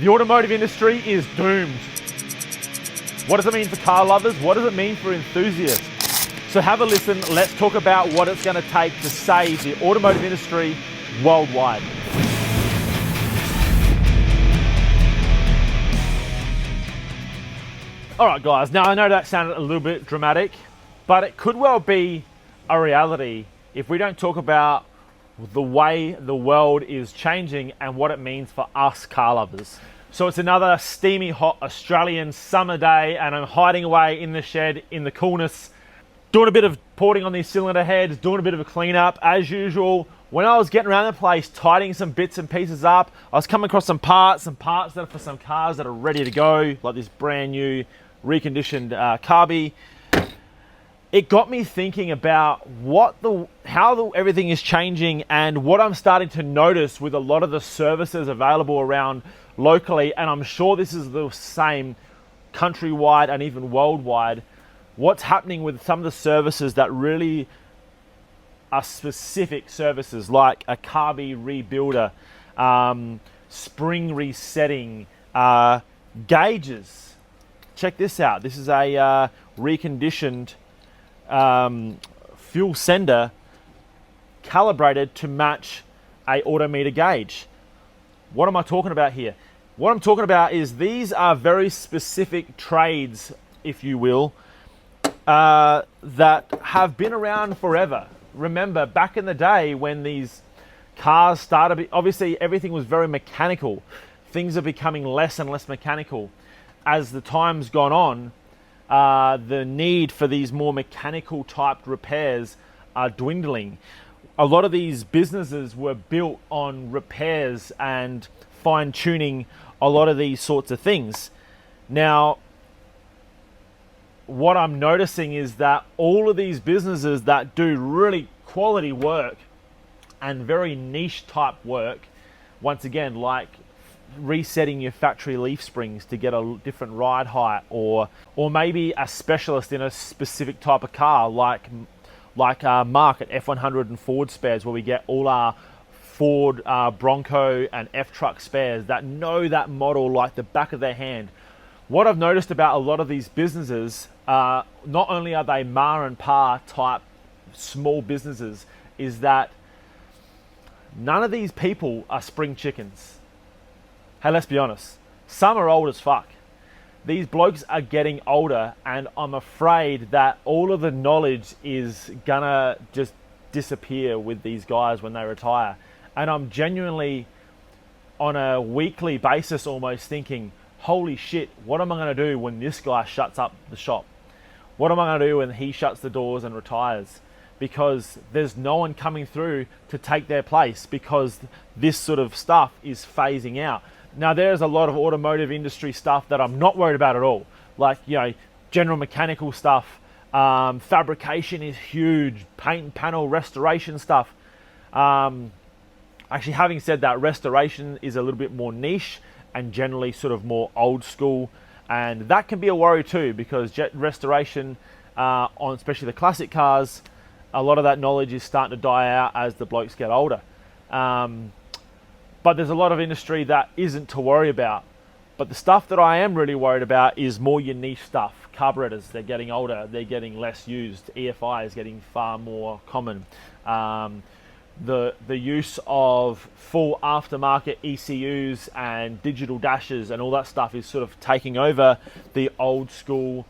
The automotive industry is doomed. What does it mean for car lovers? What does it mean for enthusiasts? So have a listen. Let's talk about what it's going to take to save the automotive industry worldwide. All right, guys. Now, I know that sounded a little bit dramatic, but it could well be a reality if we don't talk about the way the world is changing and what it means for us car lovers. So it's another steamy, hot Australian summer day, and I'm hiding away in the shed in the coolness, doing a bit of porting on these cylinder heads, doing a bit of a cleanup as usual. When I was getting around the place, tidying some bits and pieces up, I was coming across some parts that are for some cars that are ready to go, like this brand new reconditioned carby. It got me thinking about how everything is changing and what I'm starting to notice with a lot of the services available around locally, and I'm sure this is the same countrywide and even worldwide. What's happening with some of the services that really are specific services, like a carby rebuilder, spring resetting, gauges. Check this out. This is a reconditioned fuel sender calibrated to match a odometer gauge. What am I talking about here? What I'm talking about is these are very specific trades, if you will, that have been around forever. Remember, back in the day when these cars started, obviously everything was very mechanical. Things are becoming less and less mechanical. As the time's gone on, the need for these more mechanical type repairs are dwindling. A lot of these businesses were built on repairs and fine tuning a lot of these sorts of things. Now, what I'm noticing is that all of these businesses that do really quality work and very niche type work, once again, like resetting your factory leaf springs to get a different ride height, or maybe a specialist in a specific type of car, like Mark at F100 and Ford spares, where we get all our Ford Bronco and F-Truck spares that know that model like the back of their hand. What I've noticed about a lot of these businesses, not only are they ma and pa type small businesses, is that none of these people are spring chickens. Hey, let's be honest. Some are old as fuck. These blokes are getting older, and I'm afraid that all of the knowledge is gonna just disappear with these guys when they retire. And I'm genuinely, on a weekly basis almost, thinking, holy shit, what am I gonna do when this guy shuts up the shop? What am I gonna do when he shuts the doors and retires? Because there's no one coming through to take their place, because this sort of stuff is phasing out. Now, there's a lot of automotive industry stuff that I'm not worried about at all. Like, general mechanical stuff, fabrication is huge, paint and panel restoration stuff. Actually, having said that, restoration is a little bit more niche and generally sort of more old school. And that can be a worry too, because restoration on especially the classic cars, a lot of that knowledge is starting to die out as the blokes get older. But there's a lot of industry that isn't to worry about. But the stuff that I am really worried about is more your niche stuff. Carburetors, they're getting older, they're getting less used. EFI is getting far more common. The use of full aftermarket ECUs and digital dashes and all that stuff is sort of taking over the old school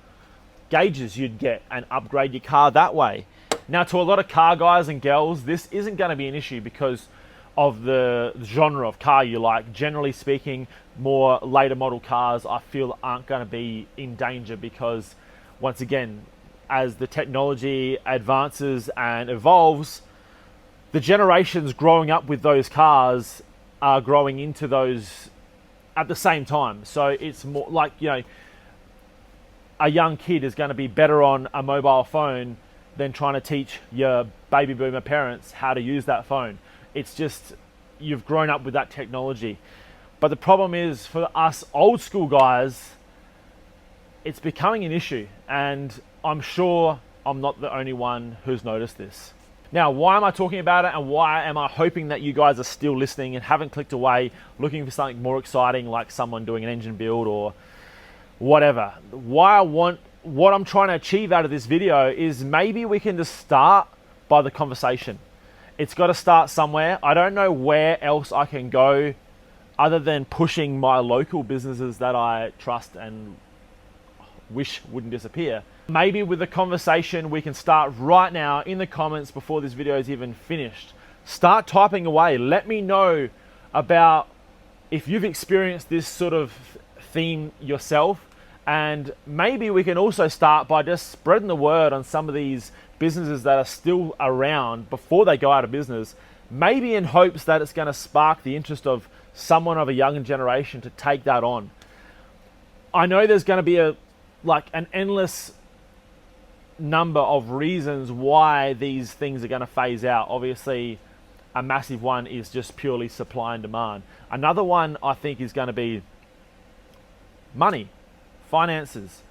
gauges you'd get and upgrade your car that way. Now, to a lot of car guys and girls, this isn't going to be an issue because of the genre of car you like. Generally speaking, more later model cars I feel aren't going to be in danger, because once again, as the technology advances and evolves, the generations growing up with those cars are growing into those at the same time. So it's more like, a young kid is going to be better on a mobile phone than trying to teach your baby boomer parents how to use that phone. It's just, you've grown up with that technology. But the problem is, for us old school guys, it's becoming an issue. And I'm sure I'm not the only one who's noticed this. Now, why am I talking about it, and why am I hoping that you guys are still listening and haven't clicked away looking for something more exciting, like someone doing an engine build or whatever? What I'm trying to achieve out of this video is maybe we can just start by the conversation. It's got to start somewhere. I don't know where else I can go other than pushing my local businesses that I trust and wish wouldn't disappear. Maybe with the conversation we can start right now in the comments before this video is even finished. Start typing away. Let me know about if you've experienced this sort of theme yourself, and maybe we can also start by just spreading the word on some of these businesses that are still around before they go out of business, maybe in hopes that it's going to spark the interest of someone of a younger generation to take that on. I know there's going to be an endless number of reasons why these things are going to phase out. Obviously, a massive one is just purely supply and demand. Another one I think is going to be money, finances.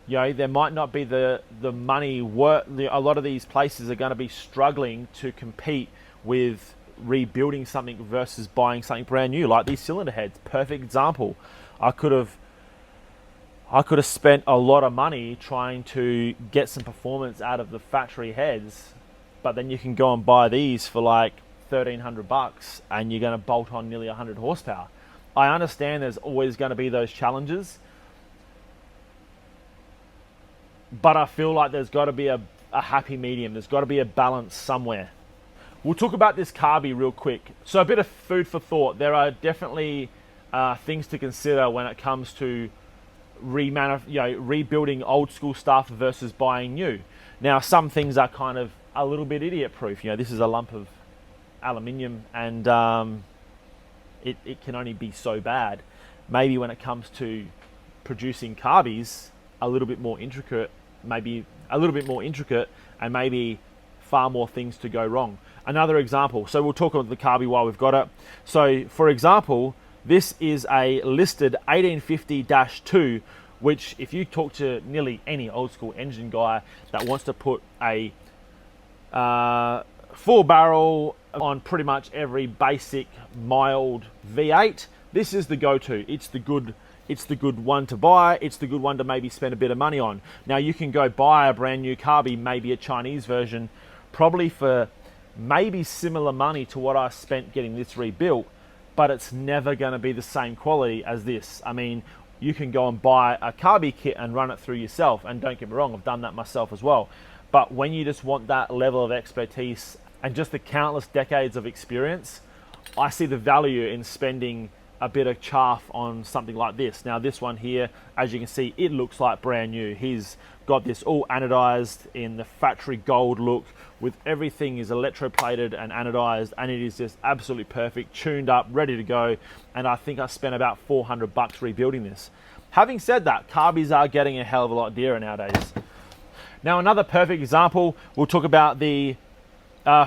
You know, there might not be the money work. A lot of these places are going to be struggling to compete with rebuilding something versus buying something brand new, like these cylinder heads. Perfect example. I could have spent a lot of money trying to get some performance out of the factory heads, but then you can go and buy these for like $1,300 and you're going to bolt on nearly 100 horsepower. I understand there's always going to be those challenges, but I feel like there's got to be a happy medium. There's got to be a balance somewhere. We'll talk about this carby real quick. So a bit of food for thought. There are definitely things to consider when it comes to rebuilding old school stuff versus buying new. Now, some things are kind of a little bit idiot proof. You know, this is a lump of aluminium, and it can only be so bad. Maybe when it comes to producing carbies, a little bit more intricate, and maybe far more things to go wrong. Another example, so we'll talk about the carby while we've got it. So for example, this is a listed 1850-2, which if you talk to nearly any old school engine guy that wants to put a full barrel on pretty much every basic mild V8, this is the go-to. It's the good one to buy. It's the good one to maybe spend a bit of money on. Now you can go buy a brand new carby, maybe a Chinese version, probably for maybe similar money to what I spent getting this rebuilt, but it's never going to be the same quality as this. I mean, you can go and buy a carby kit and run it through yourself, and don't get me wrong, I've done that myself as well. But when you just want that level of expertise and just the countless decades of experience, I see the value in spending a bit of chaff on something like this. Now this one here, as you can see, it looks like brand new. He's got this all anodized in the factory gold look, with everything is electroplated and anodized, and it is just absolutely perfect, tuned up, ready to go. And I think I spent about $400 rebuilding this. Having said that, carbies are getting a hell of a lot dearer nowadays. Now another perfect example, we'll talk about the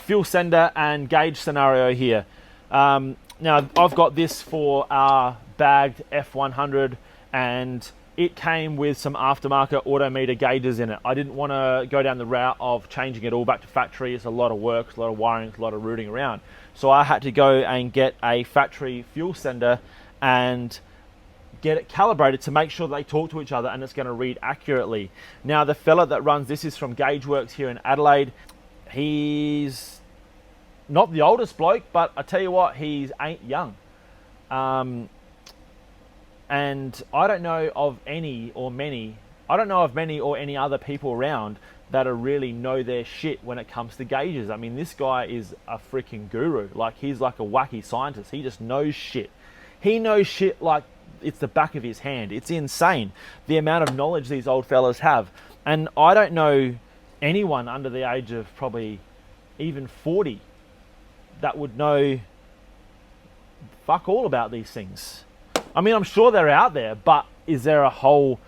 fuel sender and gauge scenario here. Now I've got this for our bagged F100, and it came with some aftermarket autometer gauges in it. I didn't want to go down the route of changing it all back to factory. It's a lot of work, it's a lot of wiring, it's a lot of rooting around. So I had to go and get a factory fuel sender and get it calibrated to make sure they talk to each other and it's going to read accurately. Now the fella that runs this is from Gaugeworks here in Adelaide. He's not the oldest bloke, but I tell you what, he ain't young. And I don't know of any or any other people around that are really know their shit when it comes to gauges. I mean, this guy is a freaking guru. Like, he's like a wacky scientist. He just knows shit. He knows shit like it's the back of his hand. It's insane, the amount of knowledge these old fellas have. And I don't know anyone under the age of probably even 40 that would know fuck all about these things. I mean, I'm sure they're out there, but is there a whole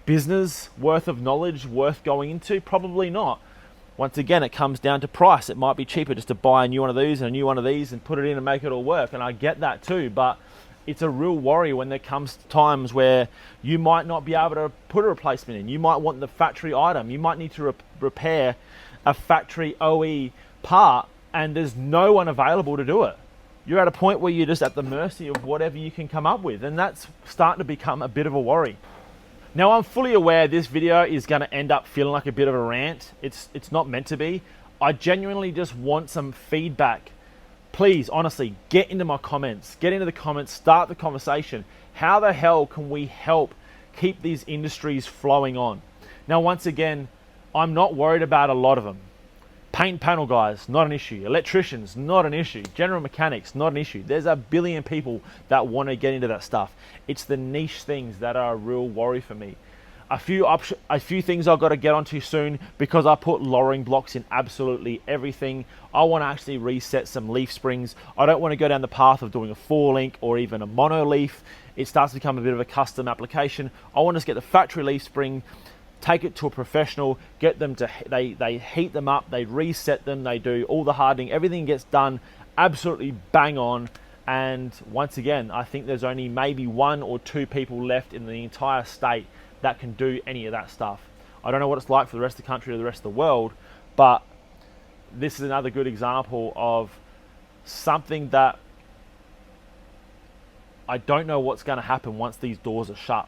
business worth of knowledge worth going into? Probably not. Once again, it comes down to price. It might be cheaper just to buy a new one of these and a new one of these and put it in and make it all work. And I get that too, but it's a real worry when there comes times where you might not be able to put a replacement in. You might want the factory item. You might need to repair a factory OE part and there's no one available to do it. You're at a point where you're just at the mercy of whatever you can come up with, and that's starting to become a bit of a worry. Now, I'm fully aware this video is going to end up feeling like a bit of a rant. It's not meant to be. I genuinely just want some feedback. Please, honestly, get into my comments. Get into the comments, start the conversation. How the hell can we help keep these industries flowing on? Now, once again, I'm not worried about a lot of them. Paint panel guys, not an issue. Electricians, not an issue. General mechanics, not an issue. There's a billion people that want to get into that stuff. It's the niche things that are a real worry for me. A few things I've got to get onto soon, because I put lowering blocks in absolutely everything. I want to actually reset some leaf springs. I don't want to go down the path of doing a 4-link or even a mono leaf. It starts to become a bit of a custom application. I want to just get the factory leaf spring, take it to a professional, get them to, they heat them up, they reset them, they do all the hardening, everything gets done absolutely bang on. And once again, I think there's only maybe 1 or 2 people left in the entire state that can do any of that stuff. I don't know what it's like for the rest of the country or the rest of the world, but this is another good example of something that I don't know what's going to happen once these doors are shut.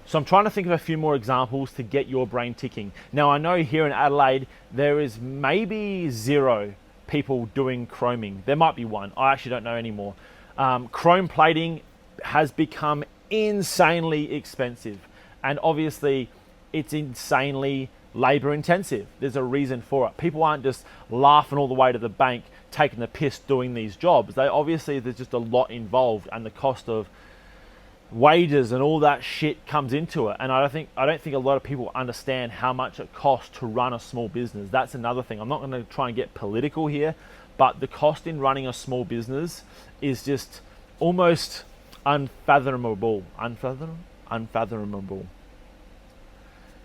So I'm trying to think of a few more examples to get your brain ticking. Now, I know here in Adelaide, there is maybe 0 people doing chroming. There might be 1. I actually don't know anymore. Chrome plating has become insanely expensive. And obviously, it's insanely labor intensive. There's a reason for it. People aren't just laughing all the way to the bank, taking the piss doing these jobs. Obviously, there's just a lot involved, and the cost of wages and all that shit comes into it. And I don't think a lot of people understand how much it costs to run a small business. That's another thing. I'm not going to try and get political here, but the cost in running a small business is just almost unfathomable. Unfathomable.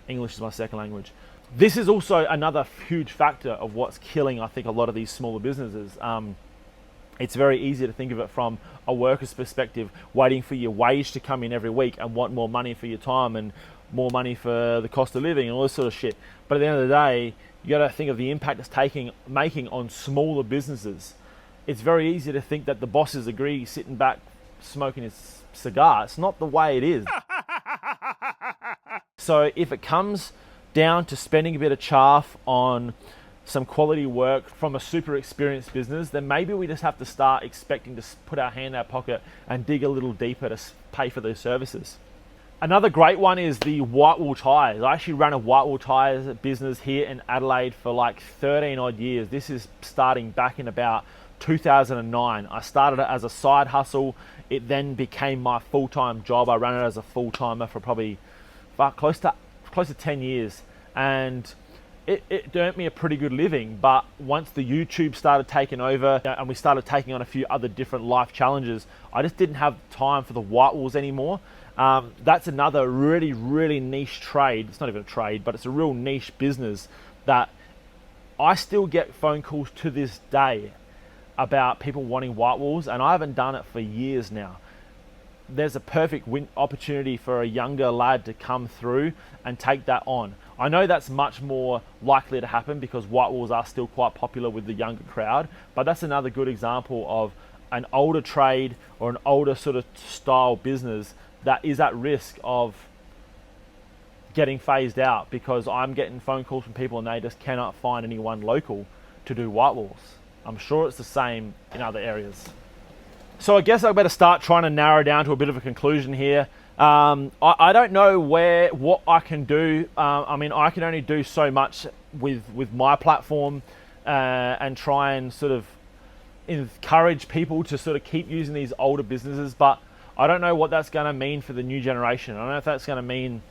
English is my second language. This is also another huge factor of what's killing, I think, a lot of these smaller businesses. It's very easy to think of it from a worker's perspective, waiting for your wage to come in every week and want more money for your time and more money for the cost of living and all this sort of shit. But at the end of the day, you got to think of the impact it's making on smaller businesses. It's very easy to think that the bosses agree sitting back smoking his cigar. It's not the way it is. So if it comes down to spending a bit of chaff on some quality work from a super experienced business, then maybe we just have to start expecting to put our hand in our pocket and dig a little deeper to pay for those services. Another great one is the white wool tires. I actually ran a white wool tires business here in Adelaide for like 13 odd years. This is starting back in about 2009. I started it as a side hustle. It then became my full-time job. I ran it as a full-timer for probably close to 10 years. And it earned me a pretty good living, but once the YouTube started taking over and we started taking on a few other different life challenges, I just didn't have time for the white walls anymore. That's another really, really niche trade. It's not even a trade, but it's a real niche business that I still get phone calls to this day about people wanting white walls, and I haven't done it for years now. There's a perfect opportunity for a younger lad to come through and take that on. I know that's much more likely to happen because white walls are still quite popular with the younger crowd, but that's another good example of an older trade or an older sort of style business that is at risk of getting phased out because I'm getting phone calls from people and they just cannot find anyone local to do white walls. I'm sure it's the same in other areas. So I guess I better start trying to narrow down to a bit of a conclusion here. I don't know what I can do. I mean, I can only do so much with my platform and try and sort of encourage people to sort of keep using these older businesses, but I don't know what that's going to mean for the new generation. I don't know if that's going to mean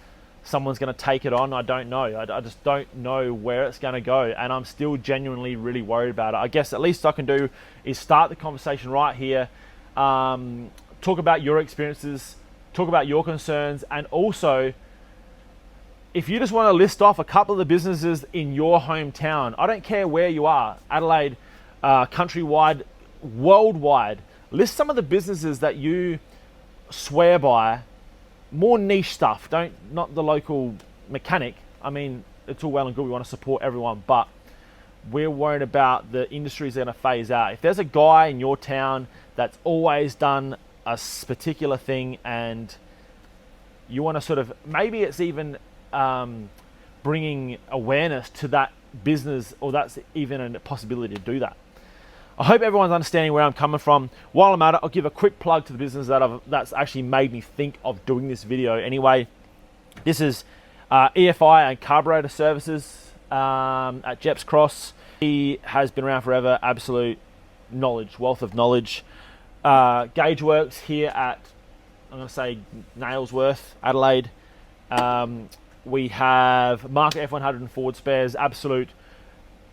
someone's going to take it on. I don't know. I just don't know where it's going to go, and I'm still genuinely really worried about it. I guess at least I can do is start the conversation right here, talk about your experiences, talk about your concerns, and also if you just want to list off a couple of the businesses in your hometown, I don't care where you are, Adelaide, countrywide, worldwide, list some of the businesses that you swear by, more niche stuff, not the local mechanic. I mean, it's all well and good, we want to support everyone, but We're worried about the industries that are going to phase out. If there's a guy in your town that's always done a particular thing and you want to sort of, maybe it's even bringing awareness to that business, or that's even a possibility to do that. I hope everyone's understanding where I'm coming from. While I'm at it, I'll give a quick plug to the business that's actually made me think of doing this video anyway. This is EFI and Carburetor Services at Jeps Cross. He has been around forever, absolute knowledge, wealth of knowledge. Gaugeworks here at, I'm going to say Nailsworth, Adelaide. We have Market F100 and Ford Spares, absolute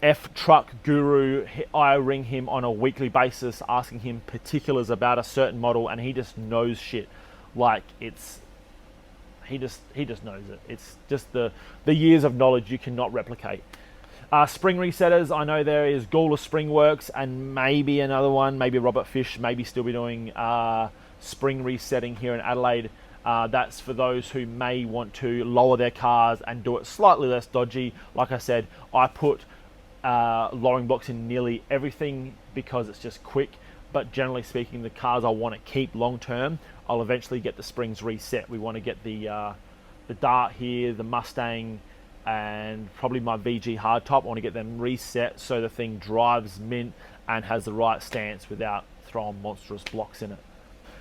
F-truck guru. I ring him on a weekly basis asking him particulars about a certain model, and he just knows shit. Like, it's, he just knows it. It's just the years of knowledge you cannot replicate. Spring resetters, I know there is Gawler Spring Works and maybe another one, maybe Robert Fish, maybe still be doing spring resetting here in Adelaide. That's for those who may want to lower their cars and do it slightly less dodgy. Like I said, I put lowering blocks in nearly everything because it's just quick, but generally speaking, the cars I want to keep long term, I'll eventually get the springs reset. We want to get the Dart here, the Mustang, and probably my VG hardtop. I want to get them reset so the thing drives mint and has the right stance without throwing monstrous blocks in it.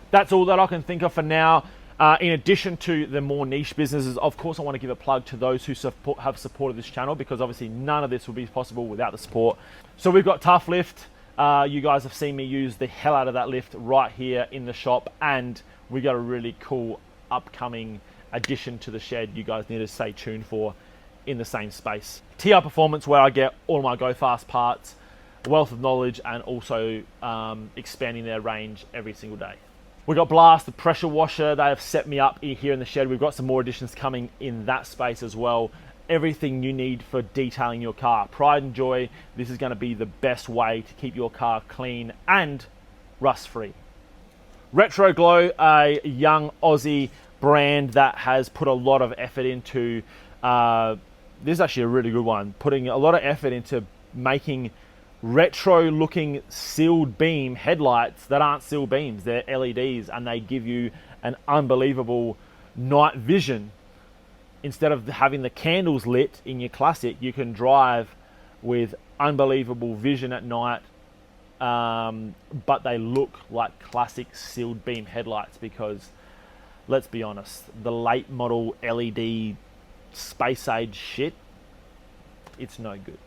That's all that I can think of for now. In addition to the more niche businesses, of course, I want to give a plug to those who have supported this channel, because obviously none of this would be possible without the support. So we've got Tough Lift. You guys have seen me use the hell out of that lift right here in the shop, and we got a really cool upcoming addition to the shed you guys need to stay tuned for in the same space. TR Performance, where I get all my Go Fast parts, wealth of knowledge, and also expanding their range every single day. We got Blast, the pressure washer. They have set me up here in the shed. We've got some more additions coming in that space as well. Everything you need for detailing your car. Pride and joy. This is going to be the best way to keep your car clean and rust-free. Retro Glow, a young Aussie brand that has put a lot of effort into, this is actually a really good one, putting a lot of effort into making retro looking sealed beam headlights that aren't sealed beams. They're LEDs, and they give you an unbelievable night vision. Instead of having the candles lit in your Classic, you can drive with unbelievable vision at night, but they look like Classic sealed beam headlights, because let's be honest, the late model LED space age shit, it's no good.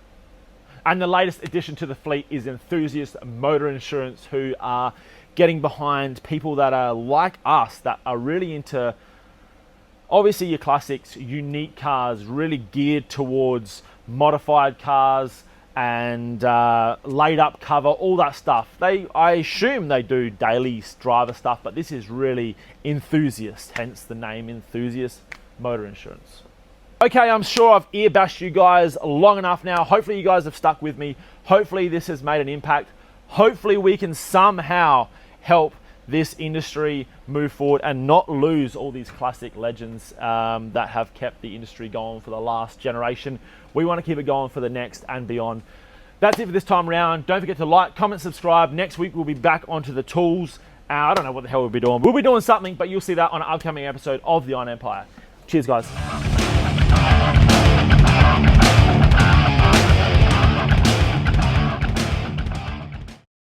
And the latest addition to the fleet is Enthusiast Motor Insurance, who are getting behind people that are like us, that are really into, obviously, your classics, unique cars, really geared towards modified cars and laid up cover, all that stuff. I assume they do daily driver stuff, but this is really enthusiast, hence the name Enthusiast Motor Insurance. Okay, I'm sure I've ear bashed you guys long enough now. Hopefully you guys have stuck with me. Hopefully this has made an impact. Hopefully we can somehow help this industry move forward and not lose all these classic legends that have kept the industry going for the last generation. We want to keep it going for the next and beyond. That's it for this time around. Don't forget to like, comment, subscribe. Next week we'll be back onto the tools. I don't know what the hell we'll be doing. We'll be doing something, but you'll see that on an upcoming episode of the Iron Empire. Cheers, guys.